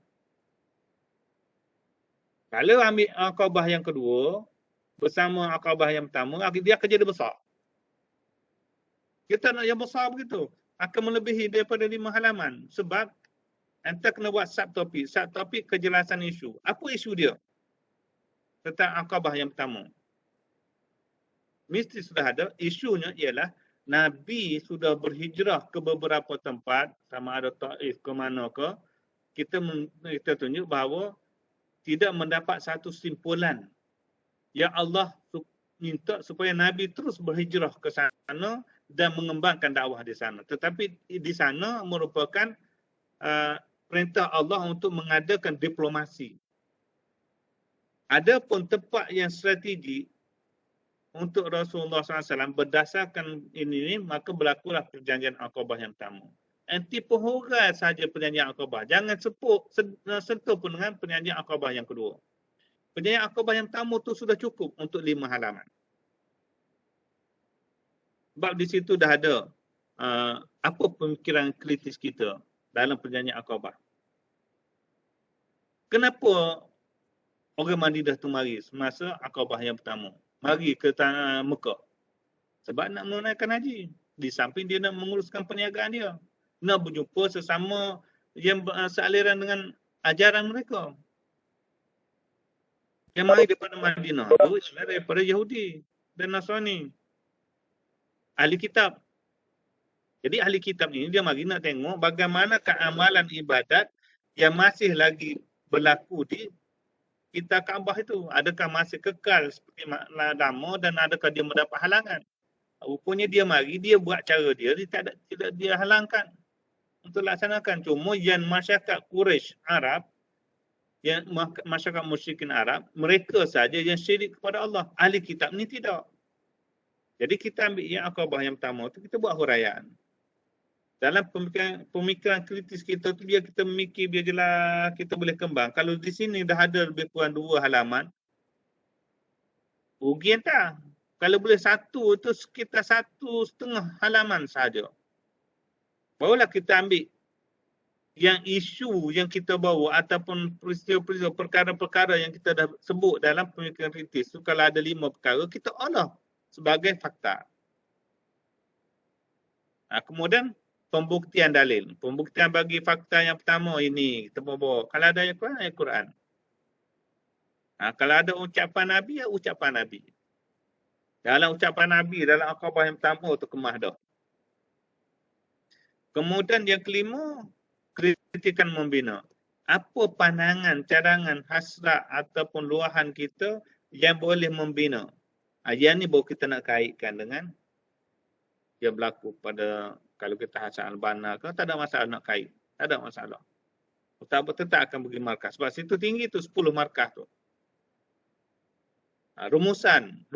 Kalau ambil Aqabah yang kedua, bersama Aqabah yang pertama, dia akan jadi besar. Kita nak yang besar begitu. Akan melebihi daripada 5 halaman. Sebab anda kena buat subtopik. Subtopik kejelasan isu. Apa isu dia? Tentang Aqabah yang pertama. Mesti sudah ada. Isunya ialah Nabi sudah berhijrah ke beberapa tempat, sama ada Taif ke mana ke, kita tunjuk bahawa tidak mendapat satu simpulan. Ya Allah minta supaya Nabi terus berhijrah ke sana dan mengembangkan dakwah di sana. Tetapi di sana merupakan perintah Allah untuk mengadakan diplomasi. Ada pun tempat yang strategi untuk Rasulullah SAW berdasarkan ini, maka berlakulah perjanjian Aqabah yang pertama. Anti perhurai sahaja perjanjian Aqabah. Jangan sentuh pun dengan perjanjian Aqabah yang kedua. Perjanjian Aqabah yang pertama tu sudah cukup untuk 5 halaman. Sebab di situ dah ada apa pemikiran kritis kita dalam perjanjian Aqabah. Kenapa orang Madinah tu mari semasa Aqabah yang pertama? Mari ke tanah Mekah. Sebab nak menunaikan haji. Di samping dia nak menguruskan perniagaan dia. Nak berjumpa sesama yang sealiran dengan ajaran mereka. Yang mari daripada Madinah tu ialah daripada Yahudi dan Nasrani. Ahli kitab. Jadi ahli kitab ini dia mari nak tengok bagaimana amalan ibadat yang masih lagi berlaku di kitab Kaabah itu. Adakah masih kekal seperti lama dan adakah dia mendapat halangan? Rupanya dia mari, dia buat cara dia tidak dia halangkan untuk laksanakan. Cuma yang masyarakat Quraisy Arab, yang masyarakat musyrikin Arab, mereka saja yang syirik kepada Allah. Ahli kitab ni tidak. Jadi kita ambil yang Aqabah yang pertama tu, kita buat huraian. Dalam pemikiran kritis kita tu, biar kita memikir, biar jelas kita boleh kembang. Kalau di sini dah ada lebih kurang 2 halaman, rugi entah. Kalau boleh satu, itu sekitar 1,5 halaman sahaja. Barulah kita ambil yang isu yang kita bawa ataupun peristiwa-peristiwa, perkara-perkara yang kita dah sebut dalam pemikiran kritis tu, kalau ada 5 perkara, kita olah sebagai fakta. Kemudian pembuktian dalil. Pembuktian bagi fakta yang pertama ini kita bawa. Kalau ada ayat Quran, ayat Quran. Kalau ada ucapan Nabi, ya ucapan Nabi. Dalam ucapan Nabi, dalam Aqabah yang pertama tu kemah dah. Kemudian yang kelima, kritikan membina. Apa pandangan, cadangan, hasrat ataupun luahan kita yang boleh membina? Yang ni baru kita nak kaitkan dengan yang berlaku pada, kalau kita Hasan Al-Banna ke, tak ada masalah nak kait. Tak ada masalah. Tetap akan bagi markah. Sebab situ tinggi tu 10 markah tu. Rumusan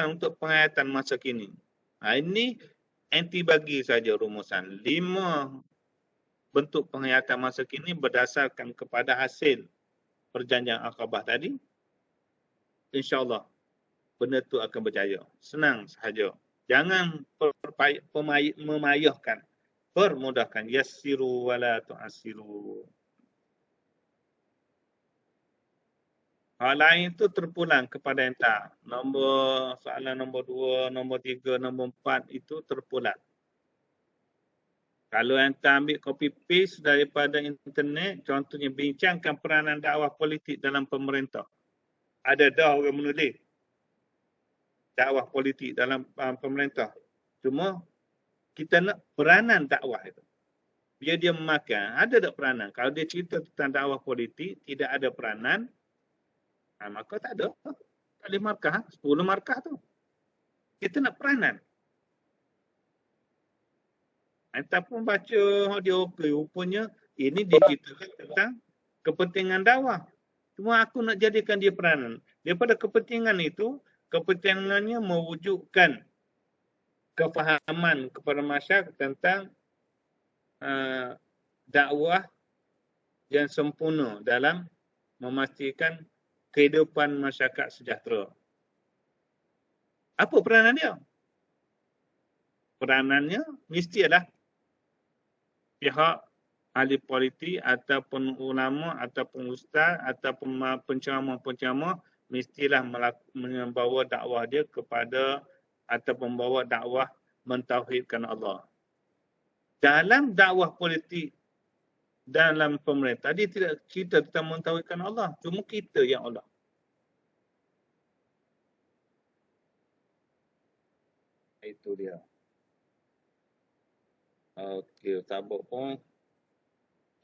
untuk penghayatan masa kini. Ini anti bagi saja rumusan. 5 bentuk penghayatan masa kini berdasarkan kepada hasil perjanjian Aqabah tadi. InsyaAllah benda tu akan berjaya. Senang sahaja. Jangan memayahkan. Permudahkan. Yassiru wala tu'assiru. Hal lain itu terpulang kepada yang tak. Soalan nombor 2, nombor 3, nombor 4 itu terpulang. Kalau yang tak ambil copy paste daripada internet, contohnya bincangkan peranan dakwah politik dalam pemerintah. Ada dah orang menulis dakwah politik dalam pemerintah. Cuma kita nak peranan dakwah itu. Biar dia memakan, ada tak peranan? Kalau dia cerita tentang dakwah politik, tidak ada peranan, maka tak ada. Tak ada markah, 10 markah tu. Kita nak peranan. Ataupun baca dia okey, rupanya ini dia ceritakan tentang kepentingan dakwah. Cuma aku nak jadikan dia peranan. Daripada kepentingan itu, kepentingannya mewujudkan kefahaman kepada masyarakat tentang dakwah yang sempurna dalam memastikan kehidupan masyarakat sejahtera. Apa peranan dia? Peranannya mesti adalah pihak ahli politik ataupun ulama ataupun ustaz ataupun penceramah-penceramah mestilah membawa dakwah dia kepada ataupun membawa dakwah mentauhidkan Allah. Dalam dakwah politik dalam pemerintah, dia tidak cerita tentang mentauhidkan Allah. Cuma kita yang Allah. Itu dia. Okey, tabuk pun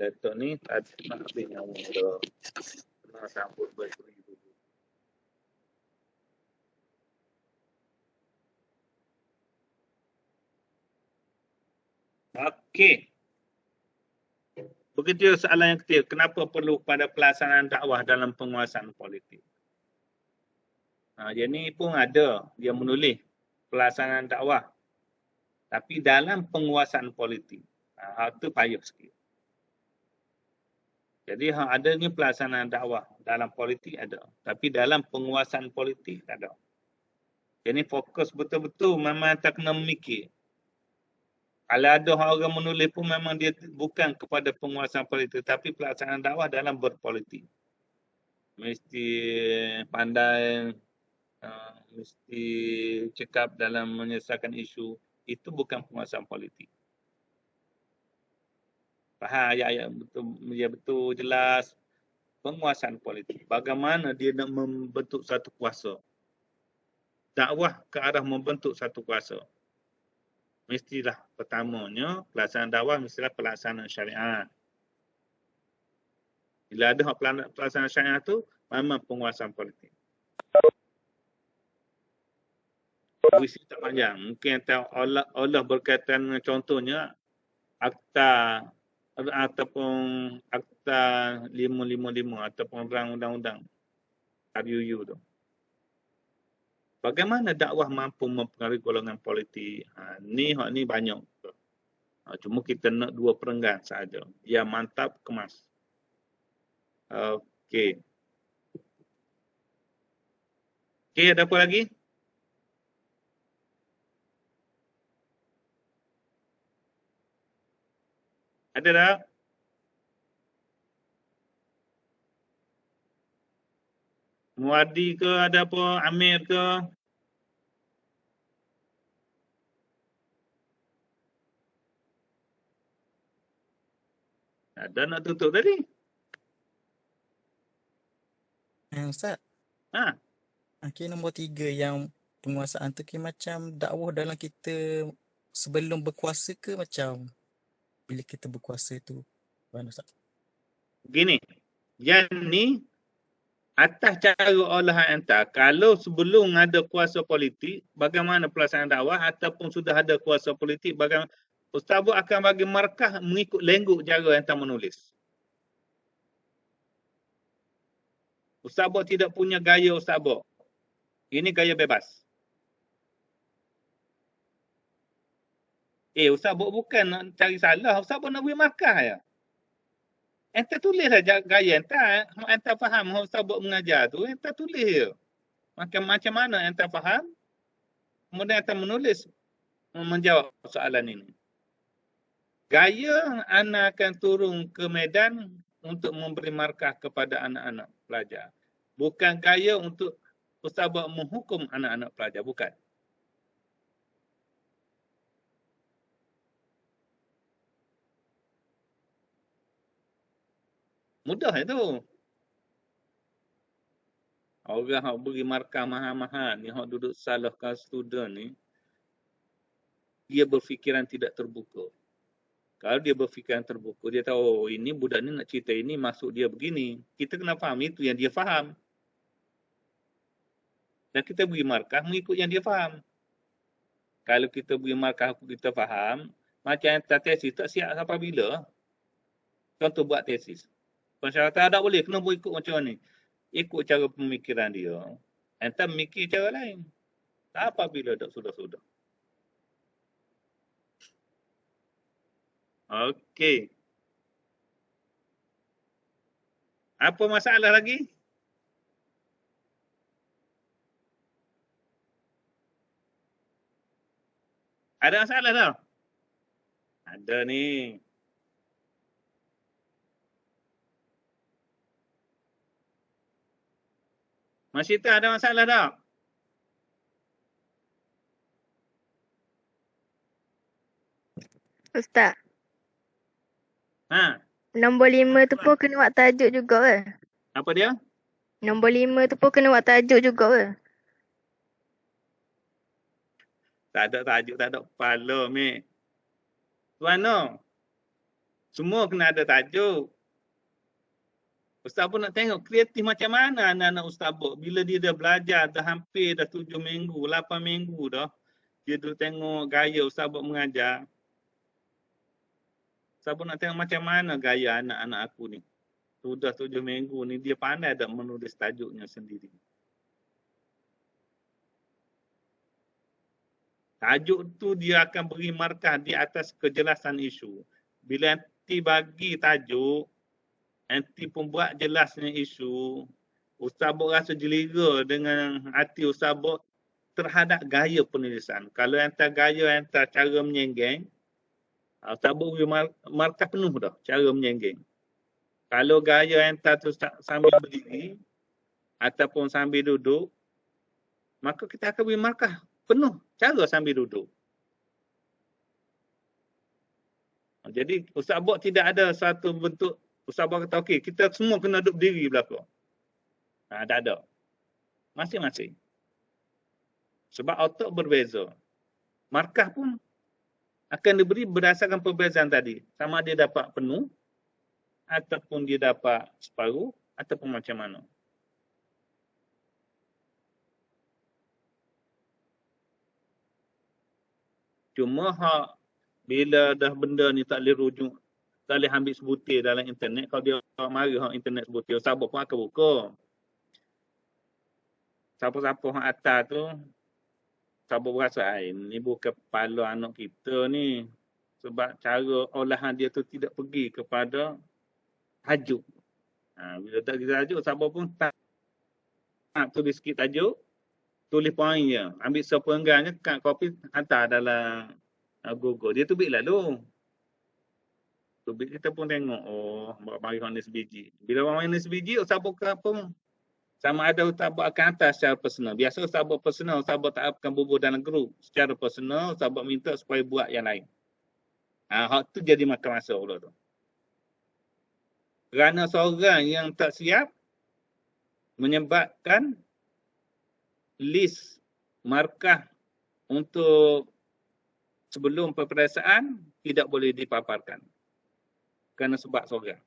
Datuk ni tadi nak habis nyawa dah. Kena sambut bersuri dulu. Okey. Begitu soalan yang ketiga, kenapa perlu pada pelaksanaan dakwah dalam penguasaan politik? Jadi pun ada dia menulis pelaksanaan dakwah. Tapi dalam penguasaan politik, itu payah sikit. Jadi adanya pelaksanaan dakwah dalam politik ada. Tapi dalam penguasaan politik tak ada. Jadi fokus betul-betul memang tak kena memikir. Kalau ada orang menulis pun memang dia bukan kepada penguasaan politik. Tapi pelaksanaan dakwah dalam berpolitik. Mesti pandai, mesti cekap dalam menyelesaikan isu. Itu bukan penguasaan politik. Faham ayat-ayat betul, dia betul jelas. Penguasaan politik. Bagaimana dia nak membentuk satu kuasa. Dakwah ke arah membentuk satu kuasa. Mestilah pertamanya, pelaksanaan dakwah mestilah pelaksanaan syariat. Bila ada pelaksanaan syariat tu, memang penguasaan politik. Puisi tak panjang. Mungkin Allah berkaitan dengan contohnya, akta ataupun akta 555 ataupun rang undang-undang RUU tu. Bagaimana dakwah mampu mempengaruhi golongan politik? Ni banyak. Cuma kita nak 2 perenggan saja. Yang mantap kemas. Okey. Okey, ada apa lagi? Ada tak? Muadi ke, ada apa? Amir ke? Ada nak tutup tadi? Ustaz, Ha, nombor 3 yang penguasaan tu macam dakwah dalam kita sebelum berkuasa ke macam bila kita berkuasa tu? Mana Ustaz? Begini. Yang ni atas cara olahan anta. Kalau sebelum ada kuasa politik, bagaimana pelaksanaan dakwah ataupun sudah ada kuasa politik, bagaimana Ustaz Abu akan bagi markah mengikut lengguk cara anta menulis. Ustaz Abu tidak punya gaya Ustaz Abu. Ini gaya bebas. Ustaz Abu bukan nak cari salah. Ustaz Abu nak beri markah ya. Enta tulis saja gaya enta. Enta faham Ustaz Abu mengajar tu. Enta tulis je. Macam mana enta faham. Kemudian enta menulis menjawab soalan ini. Gaya anak akan turun ke medan untuk memberi markah kepada anak-anak pelajar. Bukan gaya untuk Ustaz Abu menghukum anak-anak pelajar. Bukan. Mudah itu. Orang yang beri markah mahal-mahal ni, yang duduk salahkan student ni, dia berfikiran tidak terbuka. Kalau dia berfikiran terbuka, dia tahu, oh ini budak ni nak cerita ini, maksud dia begini. Kita kena faham itu yang dia faham. Dan kita beri markah mengikut yang dia faham. Kalau kita beri markah kita faham, macam yang tesis tak siap sampai bila. Contoh buat tesis. Persyaratan tak boleh, kena ikut macam ni. Ikut cara pemikiran dia. Entah mikir cara lain. Tak apabila dah sudah-sudah. Okey. Apa masalah lagi? Ada masalah tak? Ada ni. Masih tak ada masalah tak? Ustaz, Ha, nombor 5 tu pun kena buat tajuk juga ke? apa dia? Nombor 5 tu pun kena buat tajuk juga ke? Tak ada tajuk, tak ada kepala, Mek. Tuan, semua kena ada tajuk. Ustaz pun nak tengok kreatif macam mana anak-anak Ustaz buat. Bila dia dah belajar, dah hampir dah 7 minggu, 8 minggu dah. Dia dulu tengok gaya Ustaz buat mengajar. Ustaz pun nak tengok macam mana gaya anak-anak aku ni. Sudah 7 minggu ni, dia pandai dah menulis tajuknya sendiri. Tajuk tu dia akan beri markah di atas kejelasan isu. Bila nanti bagi tajuk, nanti pun buat jelasnya isu, Ustaz Bok rasa jeliga dengan hati Ustaz Bok terhadap gaya penulisan. Kalau hantar gaya, hantar cara menyenggeng, Ustaz Bok beri markah penuh dah, cara menyenggeng. Kalau gaya hantar tu sambil berdiri, ataupun sambil duduk, maka kita akan beri markah penuh cara sambil duduk. Jadi Ustaz Bok tidak ada satu bentuk, Ustaz Bok kata okey, kita semua kena duduk berdiri belakang. Tak ada. Masing-masing. Sebab otak berbeza. Markah pun akan diberi berdasarkan perbezaan tadi. Sama dia dapat penuh, ataupun dia dapat separuh, ataupun macam mana. Cuma bila dah benda ni tak boleh rujuk, tak boleh ambil sebutir dalam internet, kalau dia mari internet sebutir, Ustaz Bok pun akan buka. Siapa-siapa yang atas tu, Ustaz Bok berasa, ini bukan kepala anak kita ni. Sebab cara olahan dia tu tidak pergi kepada tajuk. Bila tak pergi tajuk, Ustaz Bok pun tak tulis sikit tajuk, tulis poin je. Ambil sepenggangnya, kat kopi, hantar dalam Google. Dia tubik lalu. Tubik kita pun tengok, oh, mari orang ni sebiji. Bila orang ni sebiji, Ustaz Bok pun sama ada Ustaz Bok akan hantar secara personal. Biasa Ustaz Bok personal, Ustaz Bok tak akan bubuh dalam grup. Secara personal, Ustaz Bok minta supaya buat yang lain. Hak tu jadi makan masa pula tu. Kerana seorang yang tak siap menyebabkan list markah untuk sebelum peperiksaan tidak boleh dipaparkan. Kerana sebab seorang.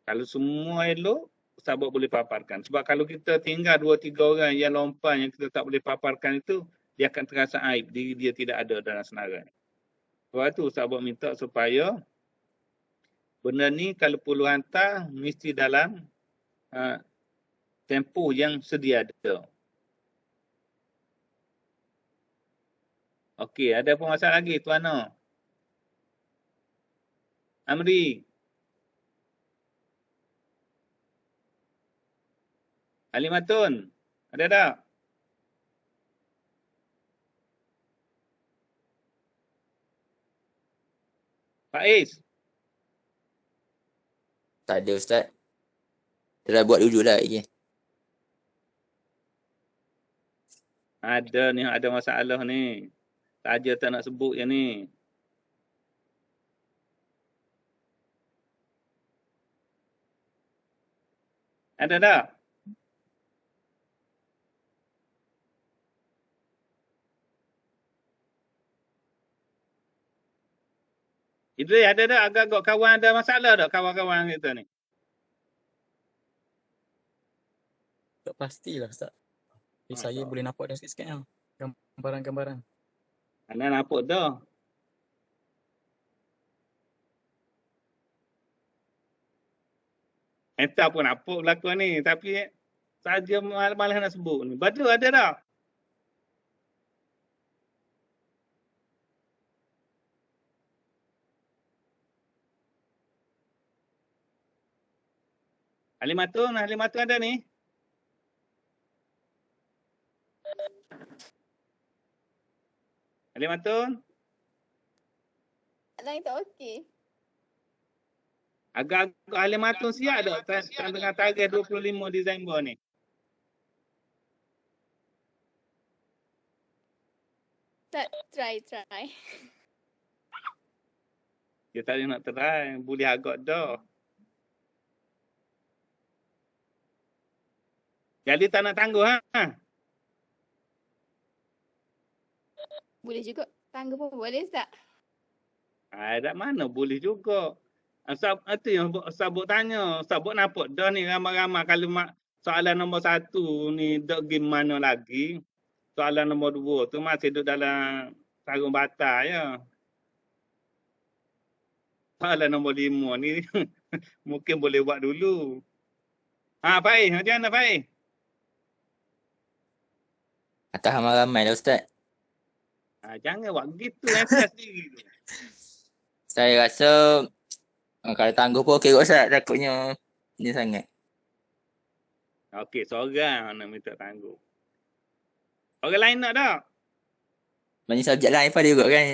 Kalau semua elok, Ustaz Bok boleh paparkan. Sebab kalau kita tinggal 2-3 orang yang lompat yang kita tak boleh paparkan itu, dia akan terasa aib. Diri dia tidak ada dalam senarai. Sebab itu Ustaz Bok minta supaya benda ni kalau perlu hantar, mesti dalam tempoh yang sedia ada. Okey, ada apa masalah lagi Tuan No? Amri. Alimatun. Ada tak? Faiz. Tak ada Ustaz. Dia dah buat dulu lah lagi. Ada ni, ada masalah ni. Saja tak nak sebut yang ni. Ada tak? Idris, ada tak agak-agak kawan ada masalah tak kawan-kawan kita ni? Tak pastilah Ustaz. Saya tak. boleh nampak dah sikit-sikit lah. Gambaran-gambaran. Ana nampak dah. Entah pun apa berlaku ni. Tapi saja malah nak sebut ni. Betul ada tak? Halimatun ada ni? Halimatun? Lain tak okey. Agak-agak Halimatun siap tak tengah tarikh 25 Disember ni? Tak try. Dia tak boleh nak try. Boleh agak dah. Jadi tak nak tangguh ha? Boleh juga. Tangga pun boleh tak? Ada mana boleh juga. Itu yang Sabuk tanya. Sabuk nampak dah ni ramai-ramai. Kalau soalan nombor 1 ni dok game mana lagi. Soalan nombor 2 tu masih duduk dalam sarung batar ya. Soalan nombor 5 ni mungkin boleh buat dulu. Faiz, macam mana Faiz? Atas ramai-ramai dah Ustaz. Jangan buat gitu stress diri tu. Saya rasa kalau tangguh pun okey kot Ustaz. Takutnya ni sangat. Okey, seorang nak minta tangguh. Orang lain nak tak? Banyak subjek lain pada juga kan.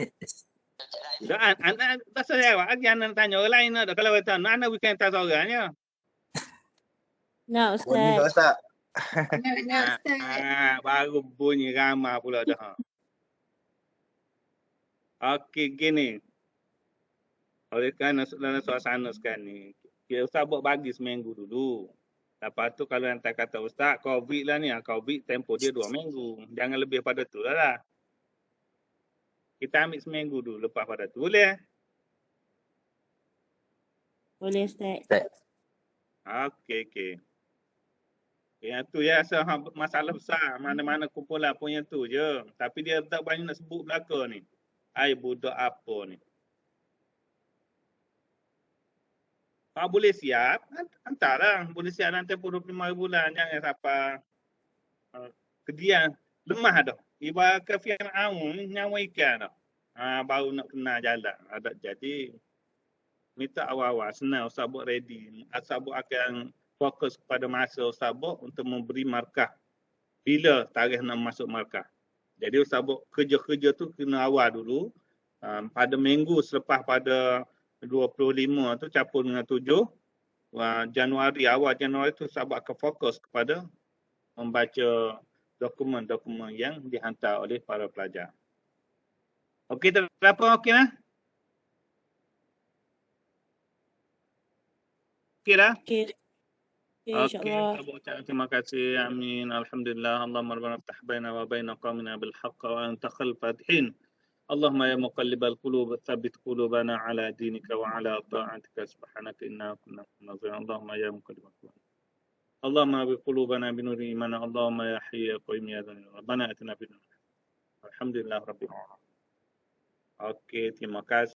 Anak tak saya jawab lagi. Anak tanya orang lain nak tak? Kalau kata nak, anak bukan tak seorang je. Nak Bunyi Ustaz. tak Ustaz? Nak Ustaz. Baru bunyi ramah pula dah. Okey, gini. Oleh kerana dalam suasana sekarang ni, kita Ustaz buat bagi seminggu dulu. Lepas tu kalau hantar kata Ustaz, COVID lah ni. COVID tempoh dia 2 minggu. Jangan lebih pada tu lah. Kita ambil seminggu dulu lepas pada tu. Boleh? Boleh Ustaz. Okey. Yang tu ya masalah besar. Mana-mana kumpulan pun yang tu je. Tapi dia tak banyak nak sebut belakang ni. Ai budak apa ni. Boleh siap, hantarlah. Boleh siap dalam tempoh 25 bulan. Jangan sampai kedian lemah dah. Ibarat ke Fir'aun nyawa ikan dah. Baru nak kena jalan. Jadi minta awal-awal senang Ustaz buat ready. Ustaz buat akan fokus kepada masa Ustaz buat untuk memberi markah. Bila tarikh nak masuk markah. Jadi Ustaz buat kerja-kerja tu kena awal dulu. Pada minggu selepas pada 25 tu campur dengan 7 Januari, awal Januari tu Ustaz buat akan fokus kepada membaca dokumen-dokumen yang dihantar oleh para pelajar. Okey, tak apa okey lah? Okey dah? Okey. Okey, InsyaAllah. kita ucapkan terima kasih. Amin. Alhamdulillah. Allahumma rabbana ftah baina wa baina qawmina bil haqq wa anta khal fatihin. Allahumma ya muqallibal qulub tsabbit qulubana ala dinika wa ala ta'atika subhanaka inna kunna nazir. Allahumma ya muqallibal qulub. Allahumma bi qulubana bi nuri iman. Allahumma ya hayy ya qayyum ya dzal Rabbana atina fid dunya. Alhamdulillah rabbil alamin. Okey, terima kasih.